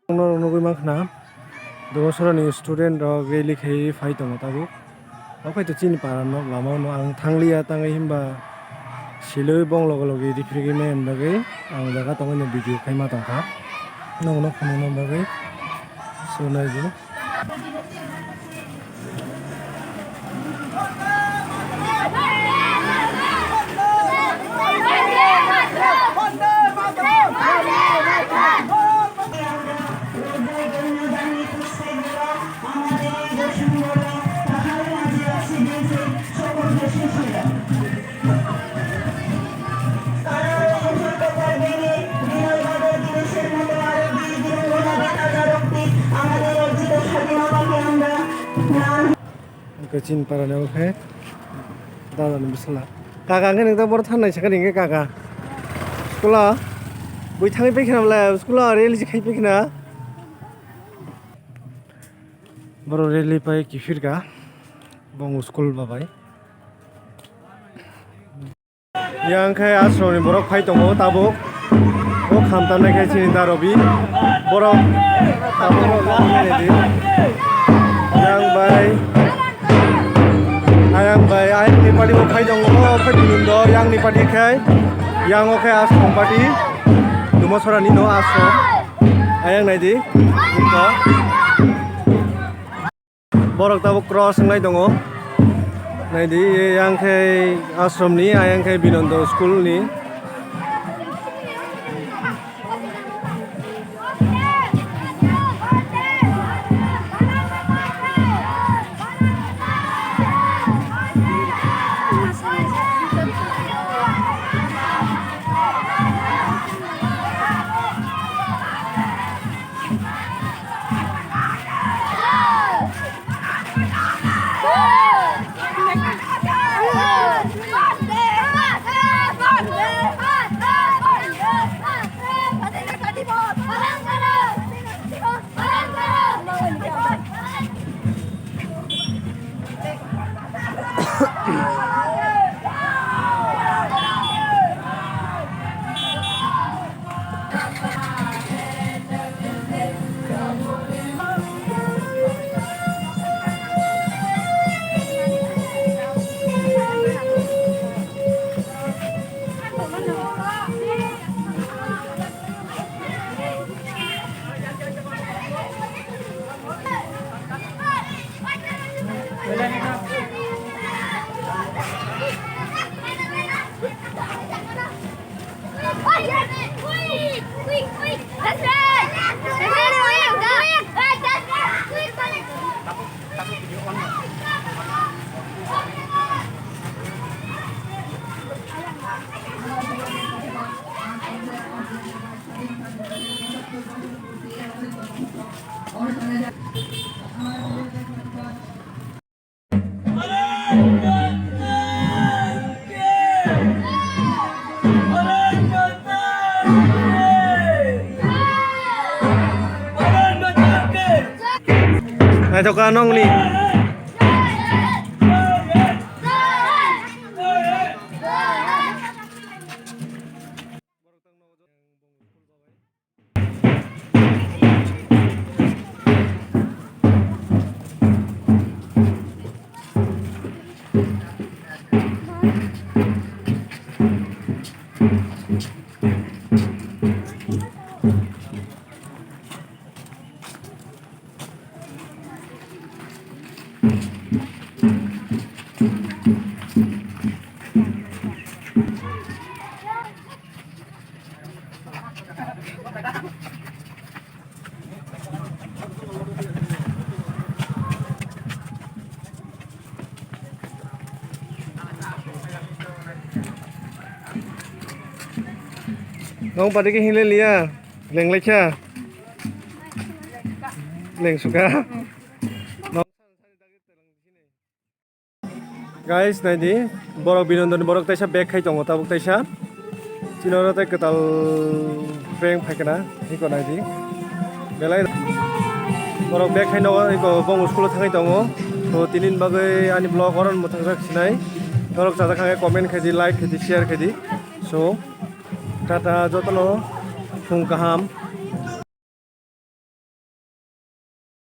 Nugui Makna, the Rosarani student of Gaelic Hay fight on Otago. Okay, to Chin Parano, Lamano, and Tanglia Tangahimba, Shilu Bonglogi, the Frigime and the Gay, and the Gaton in the video came out on her. No, no, no, so nice. Kecin para neo ke, dah dalam bisla. Kakak kan kita baru tanah sekarang ini kakak. Sekolah, buat tangi pergi nak sekolah rally sekai pergi na. Baru rally pai kifir ka, bang sekolah babai. Yang kaya asal ni baru kai tunggu tabuk, oh kamtan nak kecin darobi, baru tabuk ni yang baik. Ayang bay ayang ni party ko khai dong ko khai dinundo yang ni party khai yang oke as kong party dumosora ni no aso ayang nai di ko borok tabuk cross ngai dong nai di yang khai ashram ni ayang khai binundo school ni Ayo kanong ni. Ngong pada ke hile liya, leng lecha, leng suka. Guys, nanti borok binondon borok taisa bag khai tongo tabuk taisa. Cinoro tai ketal prank phaikana, iko nanti. Belai borok bag khai nogo iko bong school thangai tongo. So tinin bagai ani blog oron muthang rak sinai. Borok jada khangai comment khai di like khai di share khai di. So Tata jotono fung kaham